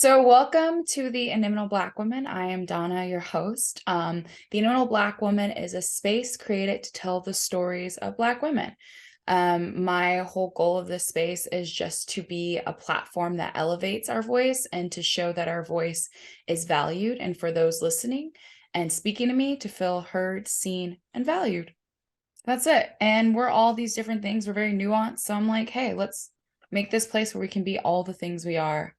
So, welcome to the Inimitable Black Woman. I am Donna, your host. The Inimitable Black Woman is a space created to tell the stories of Black women. My whole goal of this space is just to be a platform that elevates our voice and to show that our voice is valued, and for those listening and speaking to me to feel heard, seen, and valued. That's it. And we're all these different things. We're very nuanced. So, I'm like, hey, let's make this place where we can be all the things we are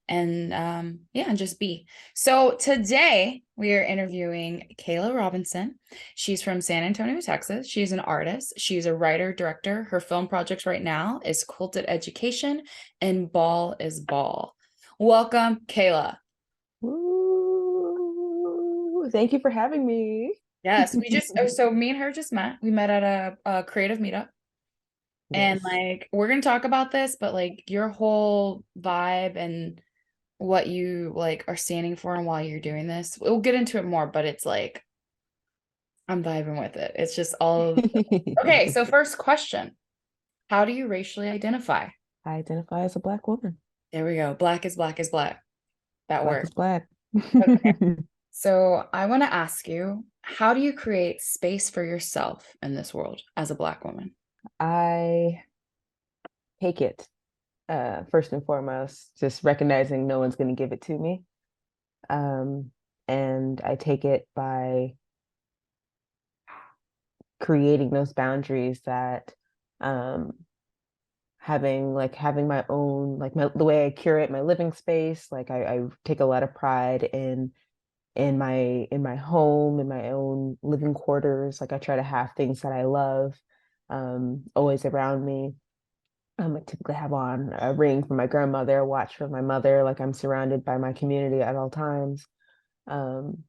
and just be. So today we are interviewing Kayla Robinson. She's from San Antonio, Texas. She's an artist. She's a writer, director. Her film project right now is Quilted Education and Ball is Ball. Welcome, Kayla. Ooh, thank you for having me. Yes, so me and her just met. We met at a creative meetup. And Yes. like we're gonna talk about this, but like your whole vibe and what you like are standing for and why you're doing this. We'll get into it more, but it's like I'm vibing with it. It's just all of Okay, so first question. How do you racially identify? I identify as a Black woman. There we go. Black is black is black. That Black works. is Black. Okay. So I want to ask you, how do you create space for yourself in this world as a Black woman? I take it, first and foremost, just recognizing no one's going to give it to me. Um, and I take it by creating those boundaries that um, having my own, like the way I curate my living space. Like I take a lot of pride in my home, in my own living quarters. Like I try to have things that I love always around me. I typically have on a ring from my grandmother, a watch from my mother. Like I'm surrounded by my community at all times. um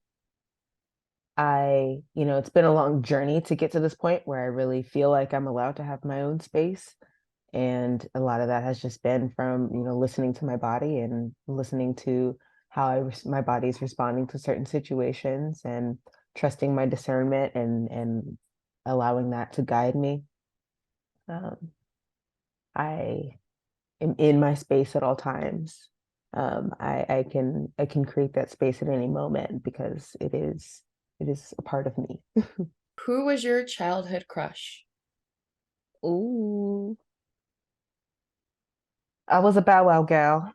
it's been a long journey to get to this point where I really feel like I'm allowed to have my own space. And a lot of that has just been from, listening to my body and listening to how my body's responding to certain situations, and trusting my discernment and allowing that to guide me. Um, I am in my space at all times. I can create that space at any moment because it is a part of me. Who was your childhood crush? Ooh, I was a Bow Wow gal.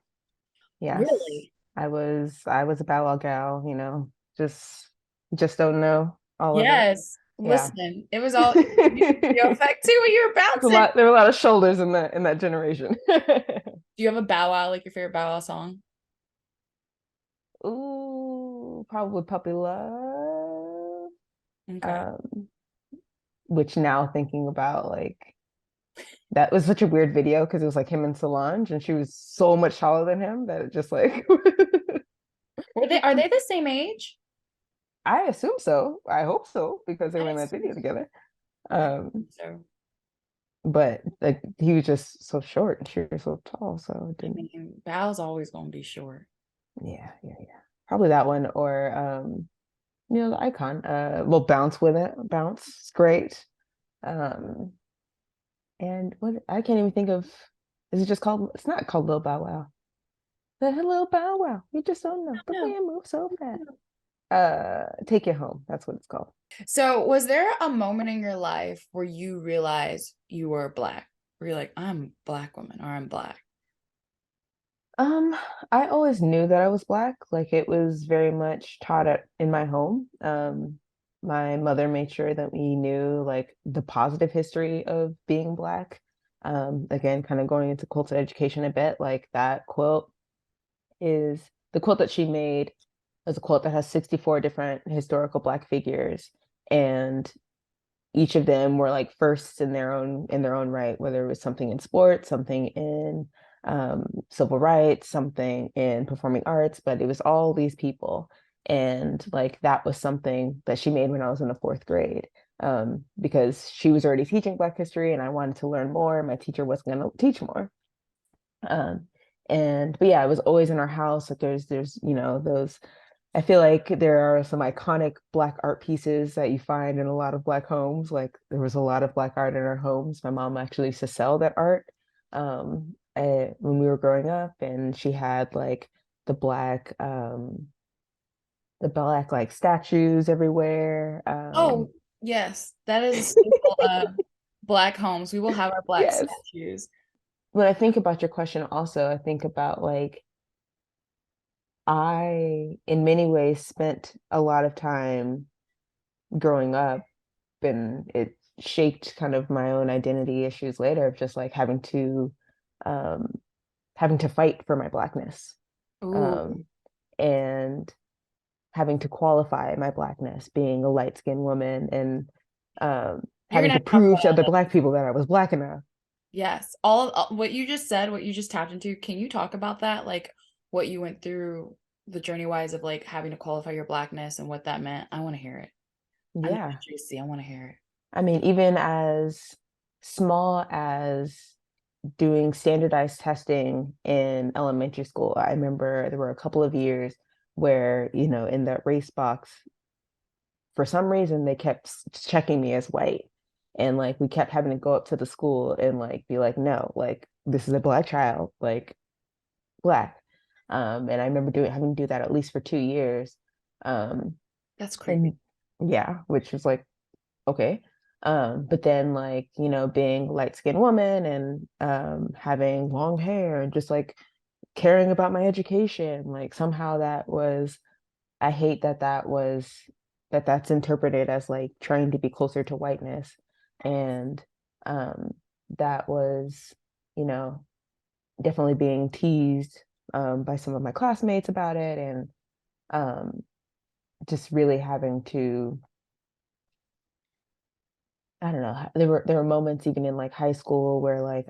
Yes, Really? I was a Bow Wow gal, just just don't know all of it. Yes. Yeah. Listen, it was all video effect too when you were bouncing. There were a lot of shoulders in that generation. Do you have a Bow Wow, like your favorite Bow Wow song? Ooh, probably Puppy Love. Okay. Um, which now thinking about, like, that was such a weird video because it was like him and Solange, and she was so much taller than him that it just like Are they the same age? I assume so. I hope so because they I were in that assume video so. together. I Um, assume so. but like he was just so short and she was so tall, so it I didn't. mean, Bow's always gonna be short. Yeah, yeah, yeah. Probably that one, or the icon. Well, bounce with it. Bounce is great. Um, and what I can't even think of. Is it just called? It's not called Lil Bow Wow. The Lil Bow Wow. You just don't know the way No. I move so fast. Take it home. That's what it's called. So, was there a moment in your life where you realized you were Black? Where you're like, I'm a Black woman or I'm Black? Um, I always knew that I was Black. Like it was very much taught in my home. My mother made sure that we knew like the positive history of being Black. Again, kind of going into quilted education a bit, like that quilt is the quilt that she made is a quilt that has 64 different historical Black figures, and each of them were like firsts in their own right, whether it was something in sports, something in civil rights, something in performing arts, but it was all these people. And like that was something that she made when I was in the fourth grade, because she was already teaching Black history and I wanted to learn more. My teacher wasn't going to teach more. Um, but yeah, it was always in our house. Like there's those. I feel like there are some iconic Black art pieces that you find in a lot of Black homes. Like there was a lot of Black art in our homes. My mom actually used to sell that art when we were growing up, and she had like the black like statues everywhere. Oh, yes, that is a staple of Black homes. We will have our Black Yes. statues. When I think about your question, also, I think about like I, in many ways, spent a lot of time growing up, and it shaped kind of my own identity issues later of just like um, having to fight for my blackness, Ooh, um, and having to qualify my blackness, being a light-skinned woman, and you're having gonna to have to talk prove about to all other that. black people that I was black enough. Yes, all what you just said, what you just tapped into. Can you talk about that? Like what you went through, the journey wise of like having to qualify your Blackness and what that meant. I want to hear it. I know Yeah. it's juicy. I want to hear it. I mean, even as small as doing standardized testing in elementary school, I remember there were a couple of years where, in that race box, for some reason, they kept checking me as white. And like we kept having to go up to the school and like be like, no, like this is a black child, like black. And I remember having to do that at least for 2 years. Um, That's creepy. and yeah, which was like, okay. But then like, being a light-skinned woman and having long hair and just like caring about my education, like somehow that was, I hate that's interpreted as like trying to be closer to whiteness. And um that was, you know, definitely being teased by some of my classmates about it, and um just really having to, I don't know. There were moments even in like high school where like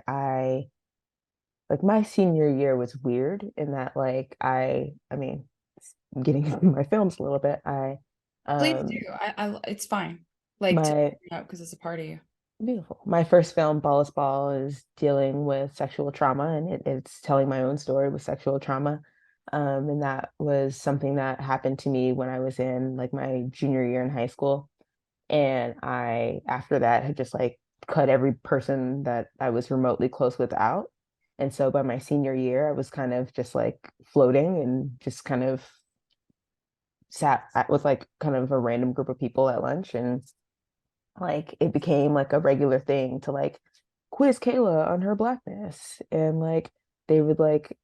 my senior year was weird in that like I mean, getting into my films a little bit. I Please do. um It's fine. Like to my bring up because it's a part of you. Beautiful. My first film, Ball is Ball, is dealing with sexual trauma, and it's telling my own story with sexual trauma. And that was something that happened to me when I was in like my junior year in high school. And I, after that, had just like cut every person that I was remotely close with out. And so by my senior year, I was kind of just like floating and just kind of with like kind of a random group of people at lunch. And like it became like a regular thing to like quiz Kayla on her blackness, and like they would like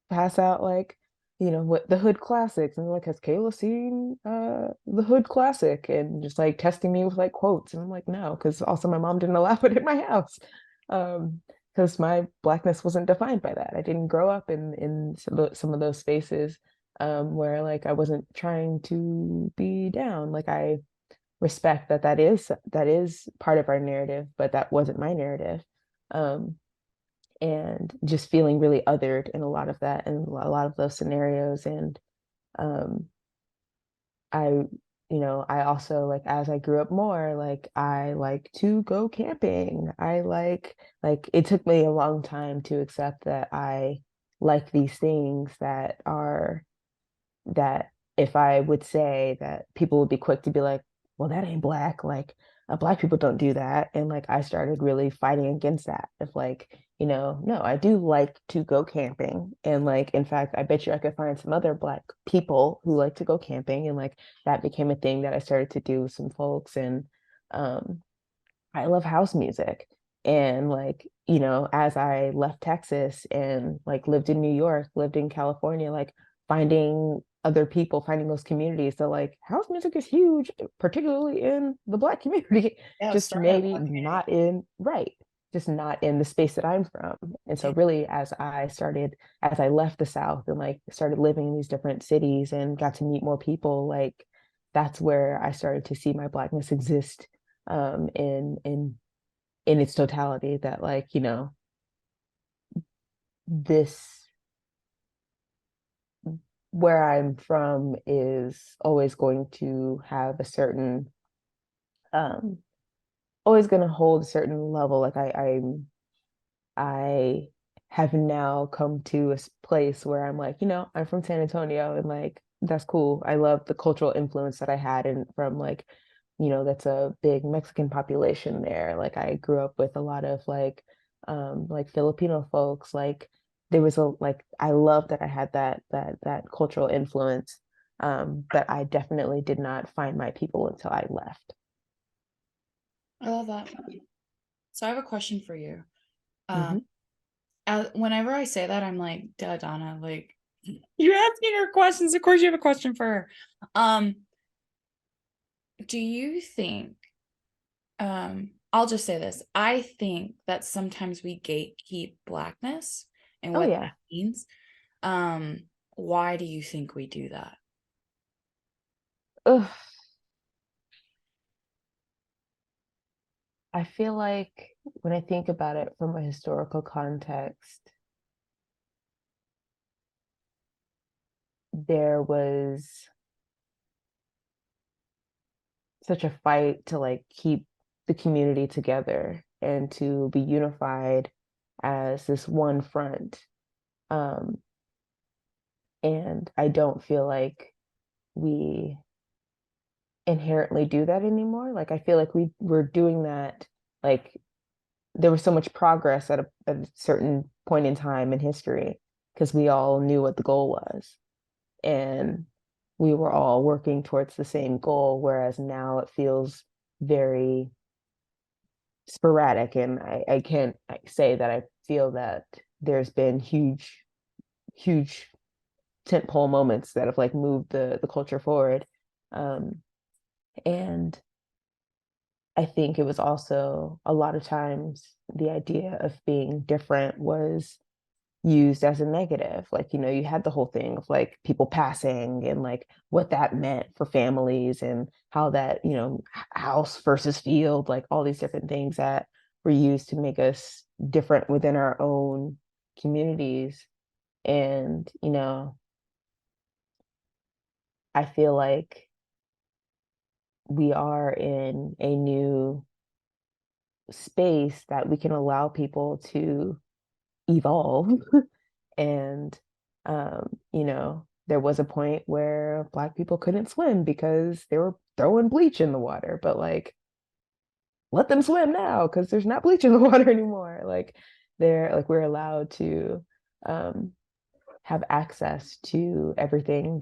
pass out like, what the hood classics, and like, has Kayla seen the hood classic, and just like testing me with like quotes, and I'm like, no, because also my mom didn't allow it in my house, um because my blackness wasn't defined by that. I didn't grow up in some of those spaces where like I wasn't trying to be down. Like I respect that is part of our narrative, but that wasn't my narrative. Um, and just feeling really othered in a lot of that and a lot of those scenarios. And um, I, I also like as I grew up more, like I like to go camping. I like it took me a long time to accept that I like these things that if I would say that, people would be quick to be like, well, that ain't black. Like, black people don't do that. And like, I started really fighting against that. If like, no, I do like to go camping. And like, in fact, I bet you I could find some other black people who like to go camping. And like, that became a thing that I started to do with some folks. And um, I love house music. And like, as I left Texas and like lived in New York, lived in California, like finding other people, finding those communities that like house music is huge, particularly in the Black community, Yeah, just starting a maybe Black community. not in, right, just not in the space that I'm from. And so Yeah. really as I left the South and like started living in these different cities and got to meet more people, like that's where I started to see my Blackness exist in its totality, that like, this, where I'm from is always going to have a certain um always going to hold a certain level. Like I have now come to a place where I'm like, I'm from San Antonio, and like that's cool. I love the cultural influence that I had, and from like, that's a big Mexican population there. Like I grew up with a lot of like Filipino folks. Like there was a like I love that I had that cultural influence, but I definitely did not find my people until I left. I love that. So I have a question for you. Um, Hmm. whenever I say that, I'm like, duh, Donna, like you're asking her questions. Of course you have a question for her. Um, do you think, I'll just say this. I think that sometimes we gatekeep blackness and Oh what yeah. that means. Um, why do you think we do that? Ugh. I feel like when I think about it from a historical context, there was such a fight to like keep the community together and to be unified as this one front. Um, and I don't feel like we inherently do that anymore. Like I feel like we were doing that, like there was so much progress at a certain point in time in history because we all knew what the goal was and we were all working towards the same goal, whereas now it feels very sporadic. And I can't say that I feel that there's been huge tentpole moments that have like moved the culture forward. Um, and I think it was also a lot of times the idea of being different was used as a negative. Like, you know, you had the whole thing of like people passing and like what that meant for families and how that, you know, house versus field, like all these different things that were used to make us different within our own communities. And, you know, I feel like we are in a new space that we can allow people to evolve. And, you know, there was a point where Black people couldn't swim because they were throwing bleach in the water, but like, let them swim now because there's not bleach in the water anymore. Like, they're like, we're allowed to um, have access to everything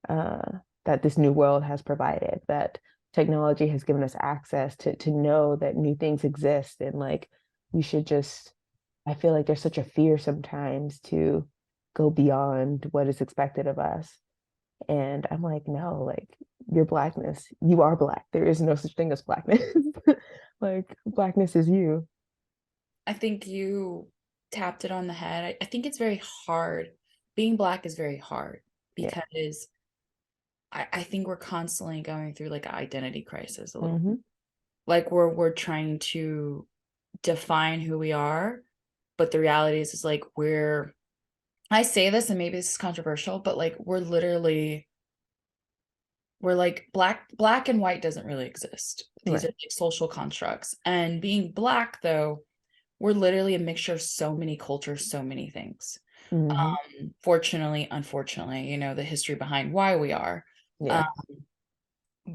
uh, that this new world has provided, that technology has given us access to know that new things exist. And like, we should just, I feel like there's such a fear sometimes to go beyond what is expected of us. And I'm like, no, like your blackness, you are Black. There is no such thing as blackness. Like blackness is you. I think you tapped it on the head. I think it's very hard. Being Black is very hard Yeah. because I think we're constantly going through like an identity crisis a little. Hmm. Like we're trying to define who we are, but the reality is like I say this and maybe this is controversial, but like we're like black and white doesn't really exist. These are Right. like social constructs. And being Black though, we're literally a mixture of so many cultures, so many things. Hmm. Fortunately, unfortunately, you know, the history behind why we are. Um, Yeah.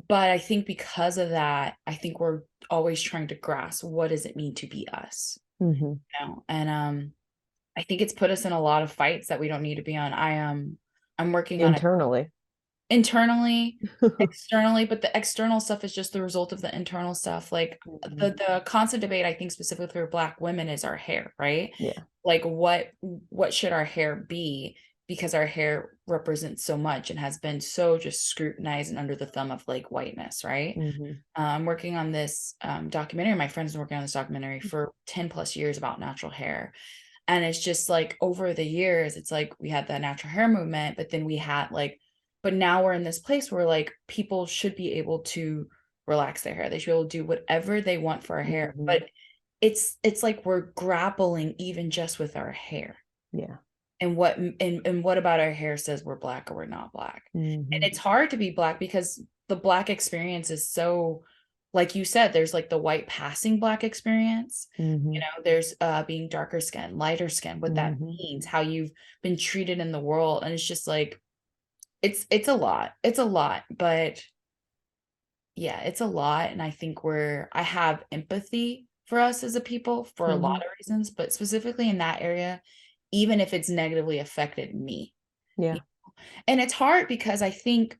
but I think because of that, I think we're always trying to grasp what does it mean to be us, Hmm. you know? And I think it's put us in a lot of fights that we don't need to be on. I'm working on it Internally. internally, externally, but the external stuff is just the result of the internal stuff. Like Hmm. the constant debate, I think specifically for Black women is our hair, right? Yeah. Like what should our hair be? Because our hair represents so much and has been so just scrutinized and under the thumb of like whiteness, right? Hmm. I'm working on this documentary. My friend's been working on this documentary for 10 plus years about natural hair. And it's just like over the years, it's like we had the natural hair movement, but then we had like, but now we're in this place where like people should be able to relax their hair. They should be able to do whatever they want for our hair. Hmm. But it's like we're grappling even just with our hair Yeah. and what about our hair says we're Black or we're not Black. And Hmm. it's hard to be Black because the Black experience is so, like you said, there's like the white passing Black experience, you Hmm. know, there's being darker skin, lighter skin, what that Hmm. means, how you've been treated in the world. And it's just like it's a lot, it's a lot, but yeah, it's a lot. And I think I have empathy for us as a people for a lot Hmm. of reasons, but specifically in that area, even if it's negatively affected me. Yeah. And it's hard because I think,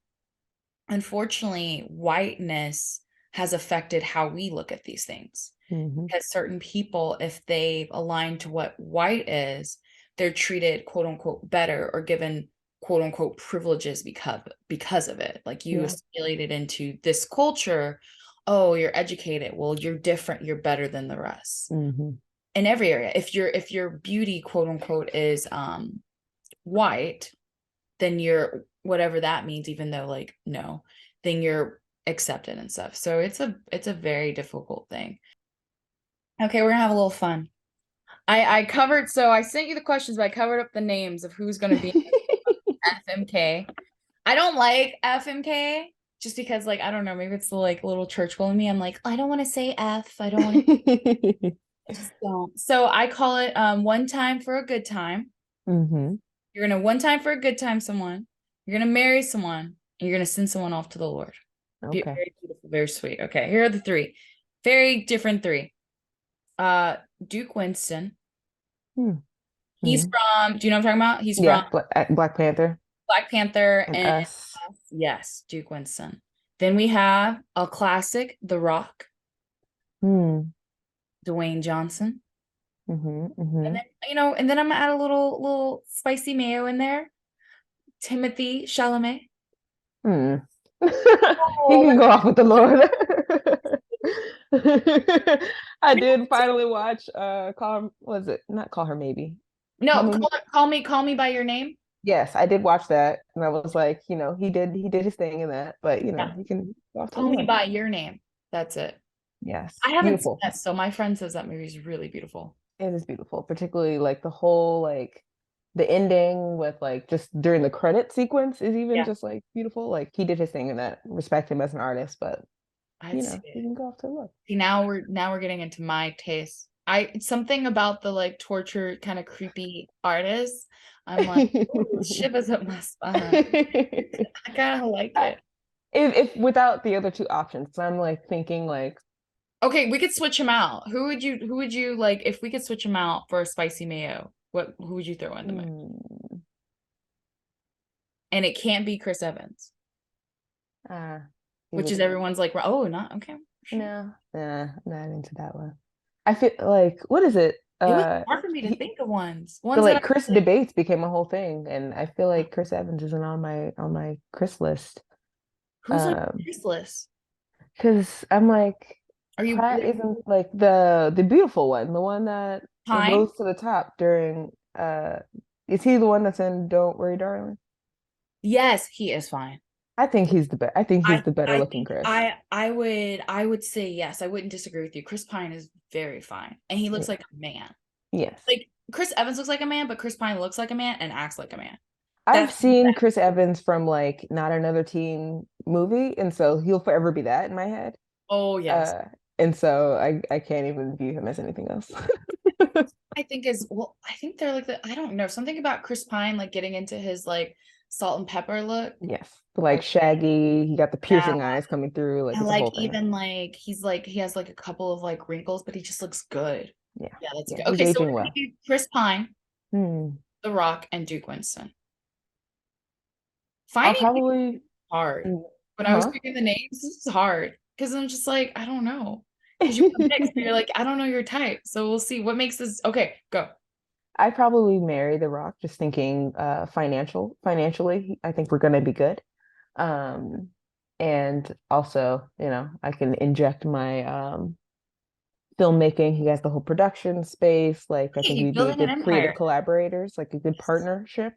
unfortunately, whiteness has affected how we look at these things. Hmm. Because certain people, if they align to what white is, they're treated quote unquote better or given quote unquote privileges because of it. Like you Yeah. assimilated into this culture. Oh, you're educated. Well, you're different. You're better than the rest. Hmm. In every area. If your beauty, quote unquote, is white, then you're whatever that means, even though like no, then you're accepted and stuff. So it's a very difficult thing. Okay, we're gonna have a little fun. I covered, so I sent you the questions, but I covered up the names of who's gonna be FMK. I don't like FMK just because like I don't know, maybe it's the like little church girl in me. I'm like, I don't want to say F. I don't want to I just don't. So I call it one time for a good time. Hmm. You're gonna one time for a good time someone. You're gonna marry someone, and you're gonna send someone off to the Lord. Okay. Very beautiful, very sweet. Okay, here are the three. Very different three. Uh Duke Winston. He's Mm-hmm. from, do you know what I'm talking about? He's from Yeah, Black Panther Black Panther and and Us. yes, Duke Winston. Then we have a classic, The Rock, Hmm. Dwayne Johnson. Mm-hmm. And Mm-hmm. then, and then I'm gonna add a little spicy mayo in there. Timothy Chalamet. Hmm. He Oh, can go off with the Lord. I no, did finally watch Call Her, was it not Call Her Maybe? Call Me. call me by your name. Yes, I did watch that. And I was like, he did his thing in that, but Yeah, he can go off to the call me Lord. by your name. That's it. Yes. I haven't seen Beautiful. that, so my friend says that movie is really beautiful. It is beautiful, particularly like the whole like the ending with like just during the credit sequence is even Yeah, just like beautiful. Like he did his thing in that. Respect him as an artist, but I'd see he it. can go off to the Lord. See, now we're getting into my taste. It's something about the like torture kind of creepy artists. I'm like, ooh, shivers up my spine. I kind of like I- it. if without the other two options, I'm like thinking like, Okay, we could switch him out. Who would you like if we could switch him out for a spicy mayo? Who would you throw in the mix? hmm, And it can't be Chris Evans, ah, he which is was everyone's like, oh, not okay, sure. no, nah, not into that one. I feel like what is it? It was hard for me to He, think of ones. the Ones that I like Chris like, debates became a whole thing, and I feel like Chris Evans isn't on my Chris list. who's on this list? Because I'm like, Are you Pratt isn't like the beautiful one, the one that Pine? rose to the top during is he the one that's in Don't Worry, Darling? Yes, he is fine. I think he's the best. I think he's I the better I looking think Chris. I would say yes. I wouldn't disagree with you. Chris Pine is very fine, and he looks Yeah. like a man. Yes. Like Chris Evans looks like a man, but Chris Pine looks like a man and acts like a man. I've That's seen Chris Evans from like Not Another Teen movie, and so he'll forever be that in my head. oh yes. Uh, and so I can't even view him as anything else. I think is well, I think they're like I don't know, something about Chris Pine like getting into his like salt and pepper look. Yes. Like Like Shaggy, he got the yeah. piercing eyes coming through, like And it's a like whole thing. even like he's like he has like a couple of like wrinkles, but he just looks good. Yeah. Yeah, that's Yeah, good. he's Okay, so aging we're gonna well. do Chris Pine, Hmm. The Rock, and Duke Winston. I'll Finding people is probably, hard. When I was huh? picking the names, this is hard because I'm just like, I don't know. Because you're a mix, but you're like, I don't know your type. So we'll see what makes this okay, go. I probably marry The Rock, just thinking financially, I think we're gonna be good. Um, and also, I can inject my filmmaking. He has the whole production space. Like I think Hey, we'd be a building an good creative empire. collaborators, like a good partnership.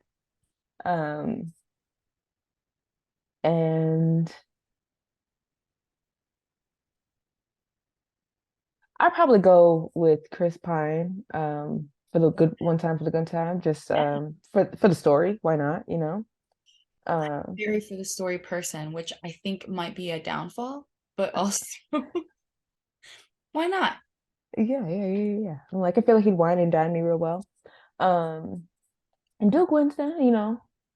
Um, and I'd probably go with Chris Pine, for the good one time for the good time, just Yeah. for the story. Why not, I'm Um, very for the story person, which I think might be a downfall, but also why not? yeah. Like I feel like he'd wine and dine me real well. Um, and Duke Winston,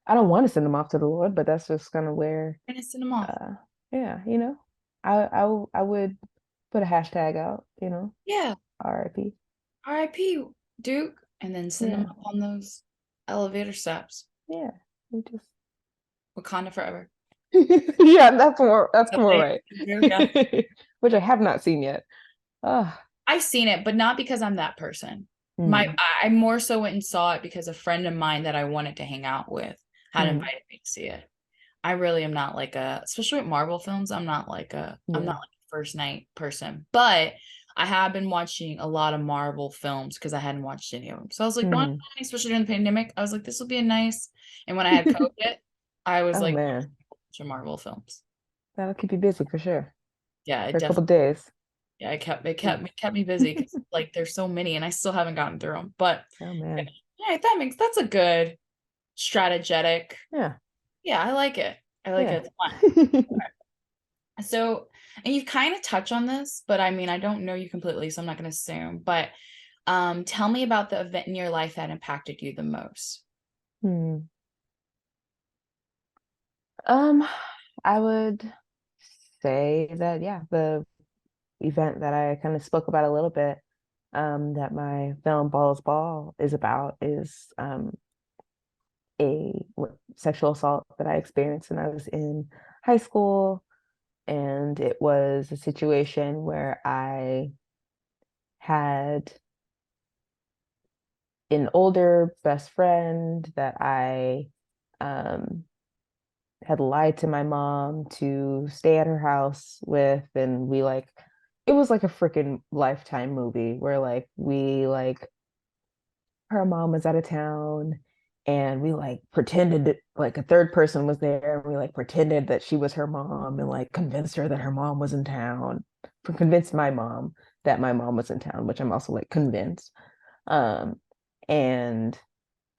I don't want to send him off to the Lord, but that's just kind of where, We're gonna send them off. uh, yeah, I would put a hashtag out, Yeah. RIP. RIP, Duke. and then send them Yeah. up on those elevator steps. Yeah. We just Wakanda forever. yeah, that's That's more it. right. There we go. Which I have not seen yet. Ah. I've seen it, but not because I'm that person. Mm, I more so went and saw it because a friend of mine that I wanted to hang out with had mm, invited me to see it. I really am not like especially with Marvel films, I'm not yeah. like a first night person. But I have been watching a lot of Marvel films because I hadn't watched any of them. So I was like, no, Mm. especially during the pandemic, I was like, this will be a nice. And when I had COVID, I was Oh like, man, watching Marvel films. that'll keep you busy for sure. Yeah, For it a couple definitely. days. Yeah, Mm. it kept me busy because like there's so many and I still haven't gotten through them. But Oh yeah, man. yeah, that's a good strategetic. Yeah. Yeah, I like it. I like Yeah. it. It's fun. So, and you've kind of touched on this, but I mean, I don't know you completely, so I'm not going to assume. But tell me about the event in your life that impacted you the most. Hmm. Um, I would say that yeah, the event that I kind of spoke about a little bit, that my film Ball's Ball is about is sexual assault that I experienced when I was in high school. And it was a situation where I had an older best friend that I um, had lied to my mom to stay at her house with, and we like it was like a freaking Lifetime movie where like we like her mom was out of town and we like pretended like a third person was there and we like pretended that she was her mom and like convinced her that her mom was in town, convinced my mom that my mom was in town, which I'm also like convinced. And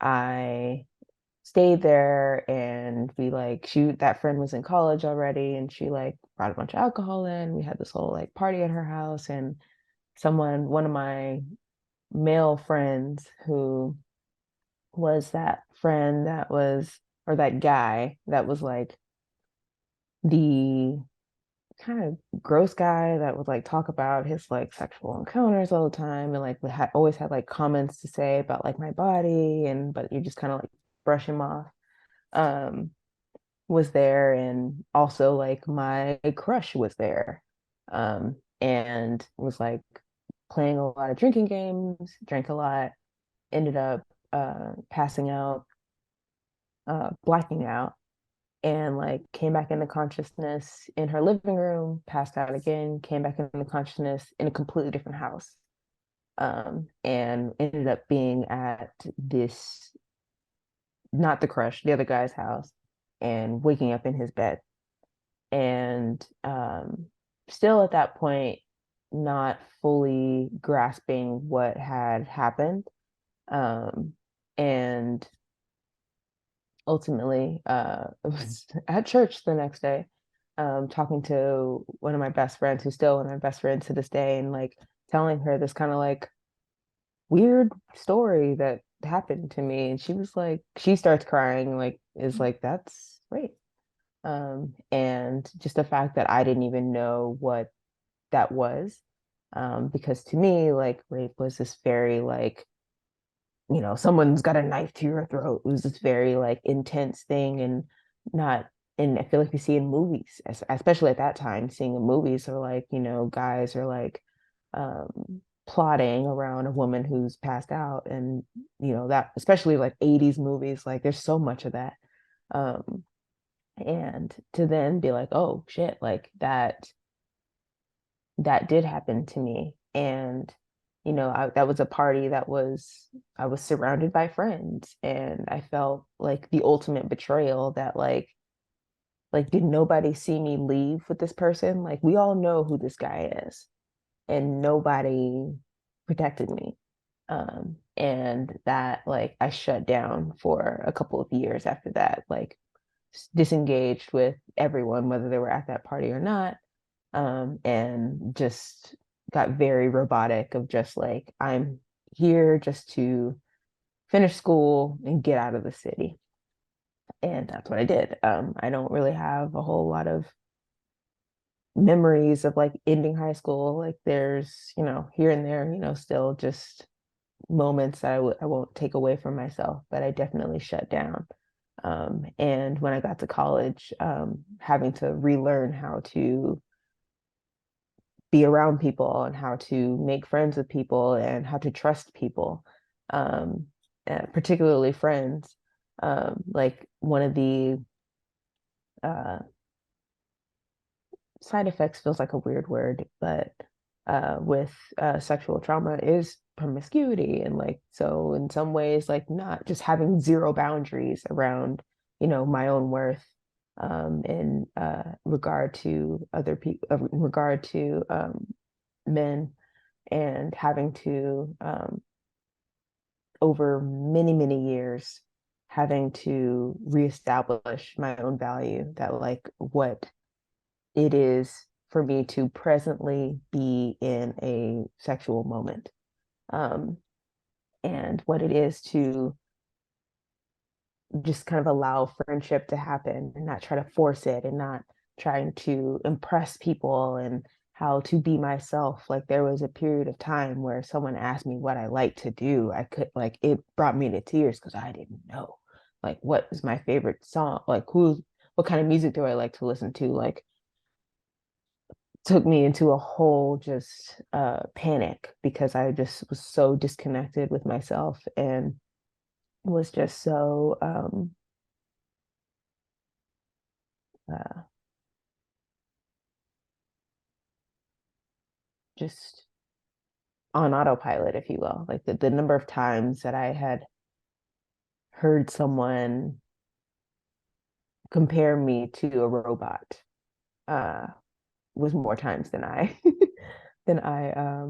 I stayed there and we like that friend was in college already and she like brought a bunch of alcohol in. We had this whole like party at her house and one of my male friends who was that friend that was or that guy that was like the kind of gross guy that would like talk about his like sexual encounters all the time and like always had like comments to say about like my body and but you just kind of like brush him off. Um, was there and also like my crush was there, and was like playing a lot of drinking games, drank a lot, ended up passing out, blacking out, and like came back into consciousness in her living room, passed out again, came back into consciousness in a completely different house, and ended up being at this not the crush the other guy's house and waking up in his bed and still at that point not fully grasping what had happened, um, and ultimately I was at church the next day, talking to one of my best friends who's still one of my best friends to this day and like telling her this kind of like weird story that happened to me and she was like she starts crying like is like that's great. And just the fact that I didn't even know what that was, because to me, like rape was this very like, someone's got a knife to your throat. It was this very like intense thing, and not. And I feel like we see in movies, especially at that time, seeing in movies, or like guys are like plotting around a woman who's passed out, and that especially like 80s movies, like there's so much of that. Um, and to then be like, oh shit, like that did happen to me. And that was a party that was I was surrounded by friends and I felt like the ultimate betrayal that like did nobody see me leave with this person? Like we all know who this guy is and nobody protected me. And that like I shut down for a couple of years after that, like disengaged with everyone, whether they were at that party or not, and just got very robotic of just like, I'm here just to finish school and get out of the city. And that's what I did. I don't really have a whole lot of memories of like ending high school. Like there's, here and there, still just moments that I won't take away from myself, but I definitely shut down. And when I got to college, having to relearn how to be around people and how to make friends with people and how to trust people, um, particularly friends. Like one of the uh, side effects feels like a weird word, but with sexual trauma is promiscuity. And like, so in some ways, like not just having zero boundaries around, my own worth in regard to other people, in regard to men, and having to, over many, many years, having to reestablish my own value, that like what it is for me to presently be in a sexual moment, um, and what it is to just kind of allow friendship to happen and not try to force it and not trying to impress people and how to be myself. Like there was a period of time where someone asked me what I like to do. I could like it brought me to tears because I didn't know. Like what is my favorite song? Like what kind of music do I like to listen to? Like took me into a whole just panic because I just was so disconnected with myself and was just so uh, just on autopilot, if you will. Like the number of times that I had heard someone compare me to a robot uh, was more times than I than I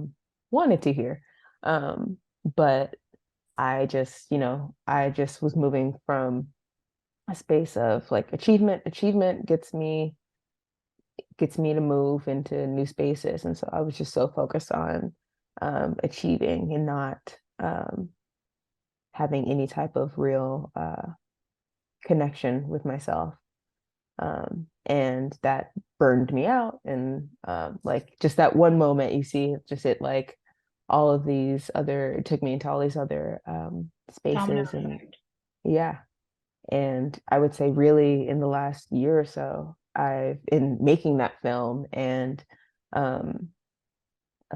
wanted to hear. Um, but I just was moving from a space of like achievement. Achievement gets me to move into new spaces. And so I was just so focused on achieving and not having any type of real connection with myself. And that burned me out. And like just that one moment you see, just it like it took me into all these other Domino spaces. And effect. yeah. And I would say, really, in the last year or so, I've in making that film and um,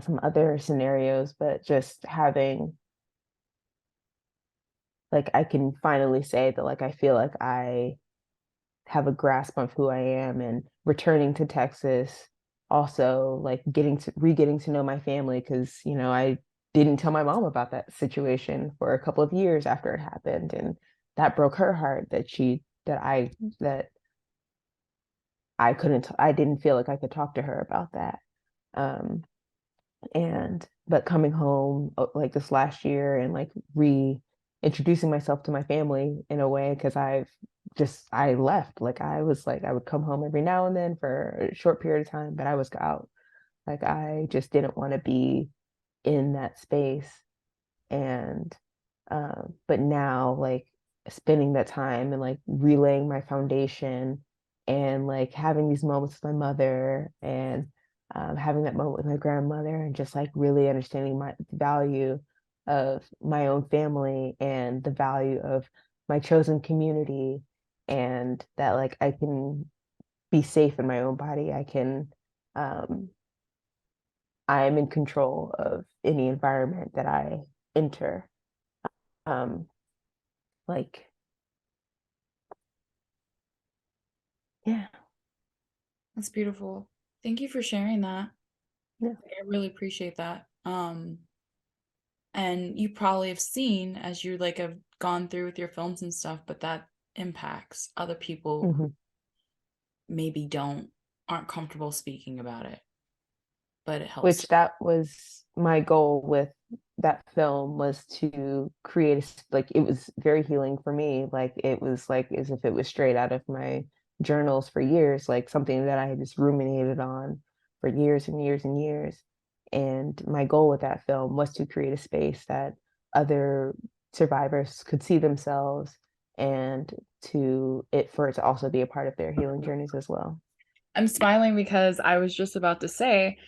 some other scenarios, but just having like I can finally say that like I feel like I have a grasp of who I am, and returning to Texas, also like getting to know my family because I didn't tell my mom about that situation for a couple of years after it happened, and that broke her heart that I didn't feel like I could talk to her about that. Um, and but coming home like this last year and like reintroducing myself to my family in a way because I left. Like I was like I would come home every now and then for a short period of time, but I was out. Like I just didn't want to be in that space. And but now like spending that time and like relaying my foundation and like having these moments with my mother and having that moment with my grandmother and just like really understanding my value of my own family and the value of my chosen community, and that like I can be safe in my own body. Um I am in control of any environment that I enter. um like yeah. That's beautiful. Thank you for sharing that. Yeah. I really appreciate that. And you probably have seen as you like have gone through with your films and stuff, but that impacts other people who Hmm. maybe aren't comfortable speaking about it, but it helps. Which that was my goal with that film, was to create like it was very healing for me. Like it was like as if it was straight out of my journals for years, like something that I had just ruminated on for years and years and years. And my goal with that film was to create a space that other survivors could see themselves, and for it to also be a part of their healing journeys as well. I'm smiling because I was just about to say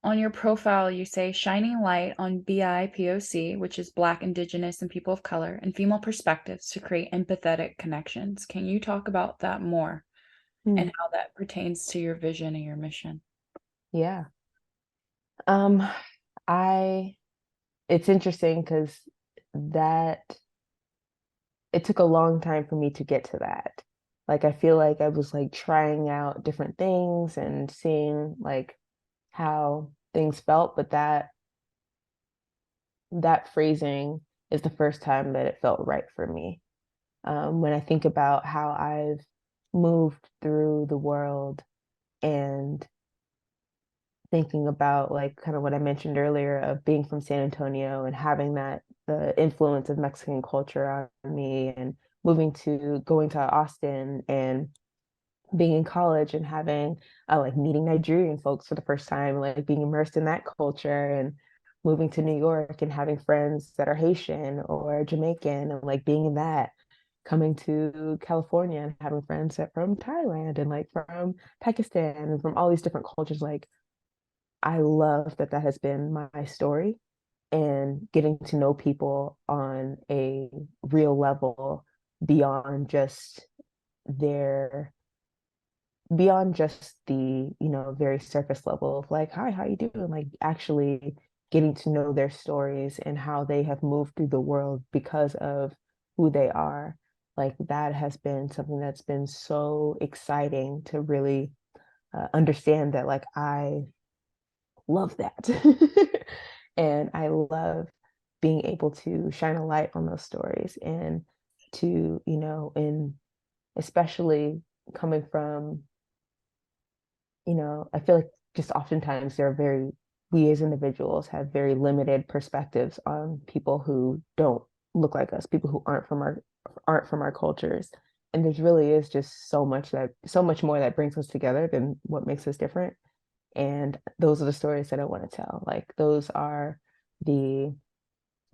on your profile, you say shining light on BIPOC, which is Black, Indigenous, and people of color, and female perspectives to create empathetic connections. Can you talk about that more Hmm. and how that pertains to your vision and your mission? Yeah. Um, I it's interesting because that it took a long time for me to get to that. Like I feel like I was like trying out different things and seeing like how things felt, but that phrasing is the first time that it felt right for me. When I think about how I've moved through the world and thinking about like kind of what I mentioned earlier of being from San Antonio and having that the influence of Mexican culture on me and moving to going to Austin and being in college and having like meeting Nigerian folks for the first time, like being immersed in that culture and moving to New York and having friends that are Haitian or Jamaican and like being in that, coming to California and having friends that from Thailand and like from Pakistan and from all these different cultures. Like I love that that has been my story and getting to know people on a real level beyond just their beyond just the very surface level of like hi how you doing, like actually getting to know their stories and how they have moved through the world because of who they are. Like that has been something that's been so exciting to really understand that like I love that. And I love being able to shine a light on those stories and to and especially coming from I feel like just oftentimes we as individuals have very limited perspectives on people who don't look like us, people who aren't from our cultures. And there's really is just so much more that brings us together than what makes us different. And those are the stories that I want to tell. Like those are the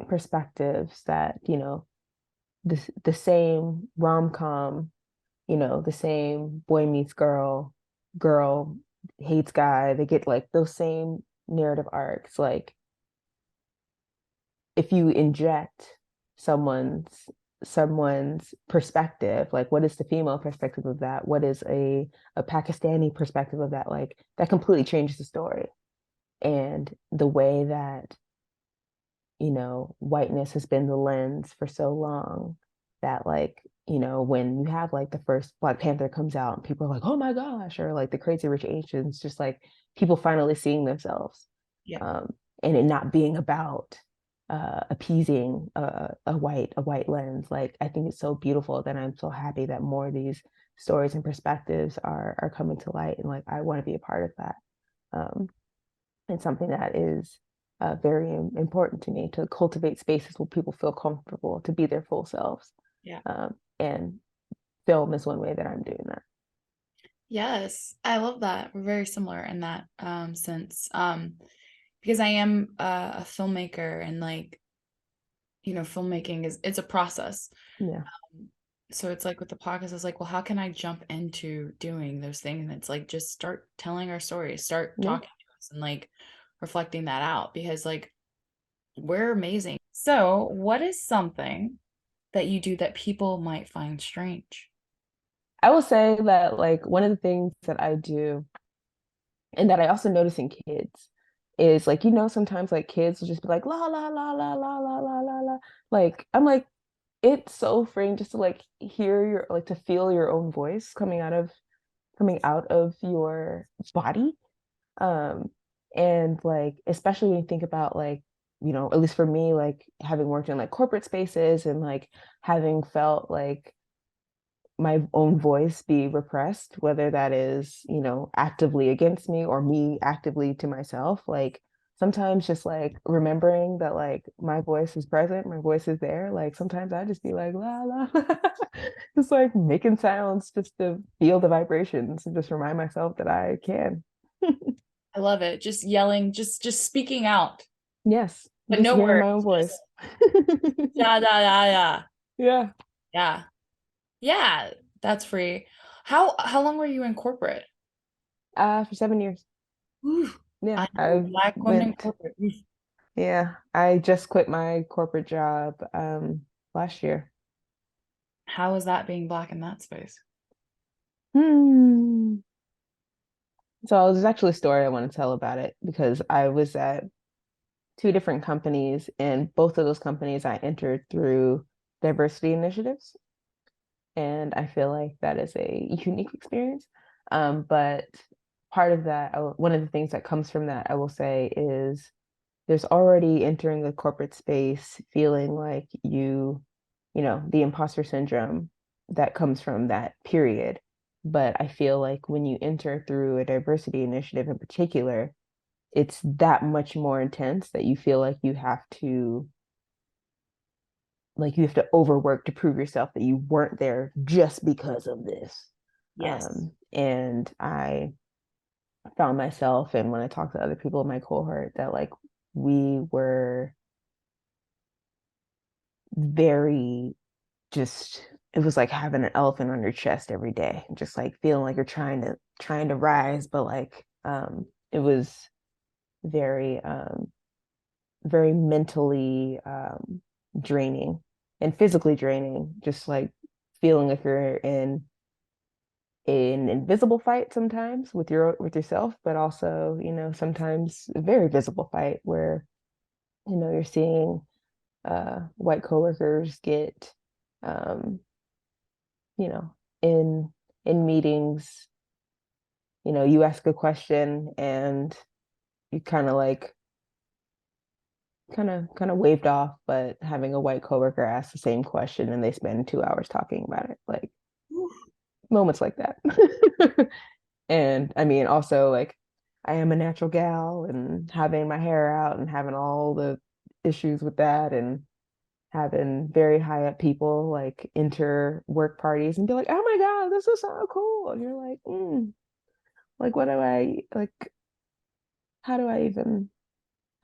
perspectives that, the same rom-com, the same boy meets girl, girl hates guy, they get like those same narrative arcs. Like if you inject someone's someone's perspective, like what is the female perspective of that? What is a Pakistani perspective of that? Like that completely changes the story. And the way that whiteness has been the lens for so long that like, when you have like the first Black Panther comes out and people are like, oh my gosh, or like the Crazy Rich Asians, just like people finally seeing themselves, Yeah. um, and it not being about appeasing a white lens. Like I think it's so beautiful that I'm so happy that more of these stories and perspectives are coming to light, and like I want to be a part of that. Um, and something that is very important to me to cultivate spaces where people feel comfortable to be their full selves. Yeah. And film is one way that I'm doing that. Yes, I love that. We're very similar in that sense. Because I am a filmmaker and like, filmmaking is it's a process. Yeah. So it's like with the podcast, I was like, well, how can I jump into doing those things? And it's like just start telling our stories, start Yeah. talking to us and like reflecting that out because like we're amazing. So, what is something that you do that people might find strange? I will say that like one of the things that I do and that I also notice in kids is like, sometimes like kids will just be like la la la la la la la la la. Like I'm like, it's so freeing just to like hear your like to feel your own voice coming out of your body. Um, and like, especially when you think about like, at least for me, like having worked in like corporate spaces and like having felt like my own voice be repressed, whether that is, actively against me or me actively to myself, like sometimes just like remembering that like my voice is present, my voice is there. Like sometimes I just be like la la, la. Just like making sounds just to feel the vibrations and just remind myself that I can. I love it. Just yelling, just speaking out, Yes, but just no hearing words. my own Just voice. yeah, yeah, yeah, yeah. Yeah. Yeah. Yeah, that's free. How long were you in corporate? For 7 years. Ooh. Yeah, I know, I Black women went. corporate. Yeah, I just quit my corporate job last year. How is that being Black in that space? Hmm. So there's actually a story I want to tell about it because I was at two different companies, and both of those companies I entered through diversity initiatives. And I feel like that is a unique experience. But part of that, one of the things that comes from that, I will say, is there's already entering the corporate space feeling like the imposter syndrome that comes from that period. But I feel like when you enter through a diversity initiative in particular, it's that much more intense that you feel like you have to overwork to prove yourself that you weren't there just because of this. Yes. And I found myself, and when I talked to other people in my cohort, that like we were very just it was like having an elephant on your chest every day, just like feeling like you're trying to rise, but like it was very very mentally draining and physically draining, just like feeling like you're in an invisible fight sometimes with yourself, but also, sometimes a very visible fight where, you're seeing white coworkers get um, you know, in meetings, you ask a question and you kind of waved off, but having a white coworker ask the same question and they spend 2 hours talking about it, like moments like that. And I mean, also like I am a natural gal and having my hair out and having all the issues with that and having very high up people like enter work parties and be like, oh my God, this is so cool. And you're like, like what do I like, how do I even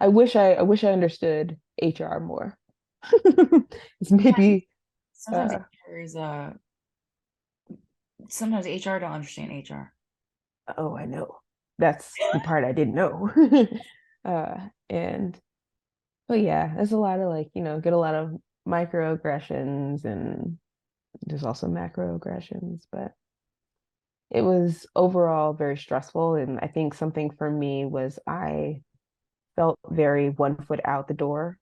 I wish I understood HR more. It's maybe Sometimes uh HR is sometimes HR don't understand HR. oh, I know. That's the part I didn't know. And but yeah, there's a lot of like, get a lot of microaggressions and there's also macroaggressions, but it was overall very stressful. And I think something for me was I felt very one foot out the door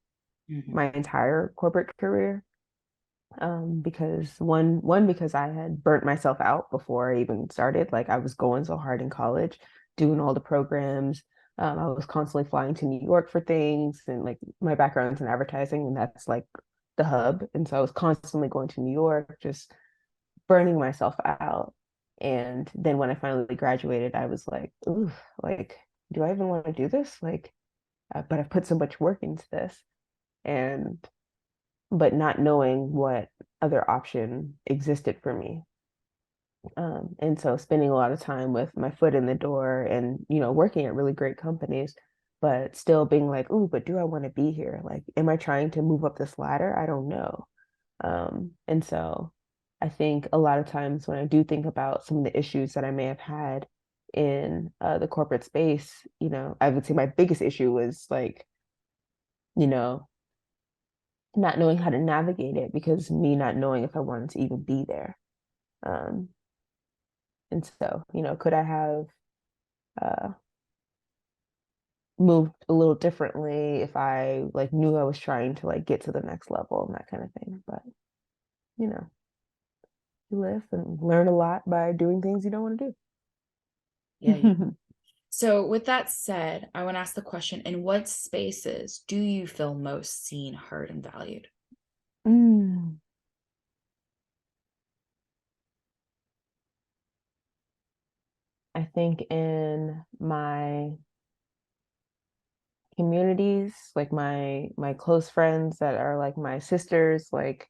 Mhm. my entire corporate career. Because one because I had burnt myself out before I even started. Like I was going so hard in college, doing all the programs. I was constantly flying to New York for things, and like my background's in advertising, and that's like the hub. And so I was constantly going to New York, just burning myself out. And then when I finally graduated, I was like, ooh, like, do I even want to do this? Like, but I've put so much work into this. And but not knowing what other option existed for me. And so spending a lot of time with my foot in the door and, working at really great companies, but still being like, oh, but do I want to be here? Like, am I trying to move up this ladder? I don't know. And so I think a lot of times when I do think about some of the issues that I may have had in the corporate space, I would say my biggest issue was like, you know, not knowing how to navigate it because me not knowing if I wanted to even be there. Um, and so, could I have uh, moved a little differently if I like knew I was trying to like get to the next level and that kind of thing. But, you know, you live and learn a lot by doing things you don't want to Yeah, yeah. do. So, with that said, I want to ask the question, in what spaces do you feel most seen, heard, and valued? Mm, I think in my communities, like my close friends that are like my sisters, like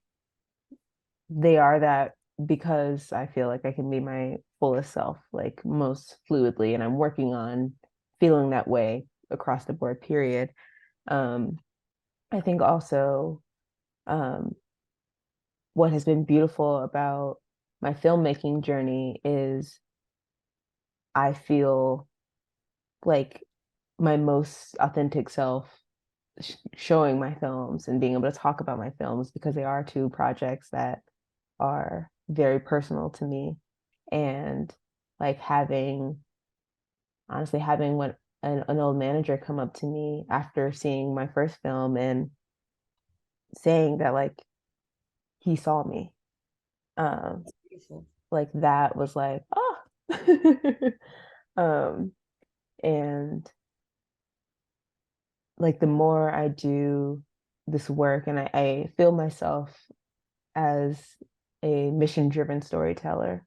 they are that because I feel like I can be my fullest self, like most fluidly, and I'm working on feeling that way across the board, period. Um, I think also um, what has been beautiful about my filmmaking journey is I feel like my most authentic self showing my films and being able to talk about my films because they are two projects that are very personal to me. And like having, honestly, having what an old manager come up to me after seeing my first film and saying that like he saw me. Um, That's beautiful. like that was like, oh. um, and like the more I do this work and I feel myself as a mission driven storyteller,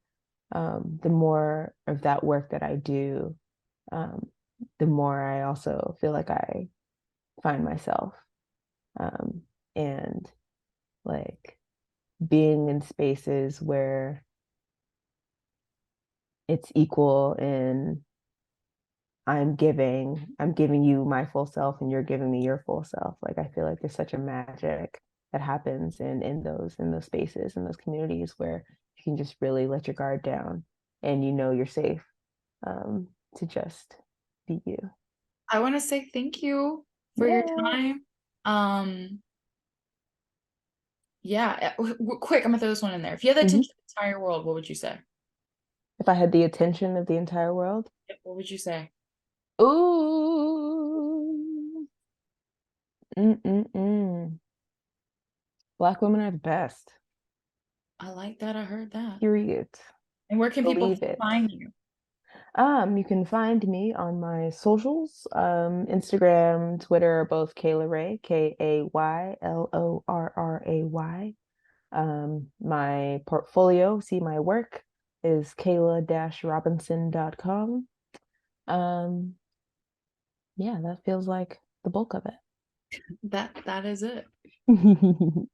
the more of that work that I do, um, the more I also feel like I find myself. Um, and like being in spaces where it's equal and I'm giving you my full self and you're giving me your full self. Like I feel like there's such a magic that happens in those spaces, in those communities where you can just really let your guard down and you know you're safe to just be you. I want to say thank you for your Yeah. time. Um, yeah, quick, I'm gonna throw this one in there. If you had the Hmm. attention of the entire world, what would you say? If I had the attention of the entire world, Yep, what would you say? ooh, mm-mm-mm. Black women are the best. I like that. I heard that. Period. And where can people Believe it. find you? You can find me on my socials, Instagram, Twitter, both Kayla Ray, Kaylorray. My portfolio, see my work, is kayla-robinson.com. Um, yeah, that feels like the bulk of That is it. it.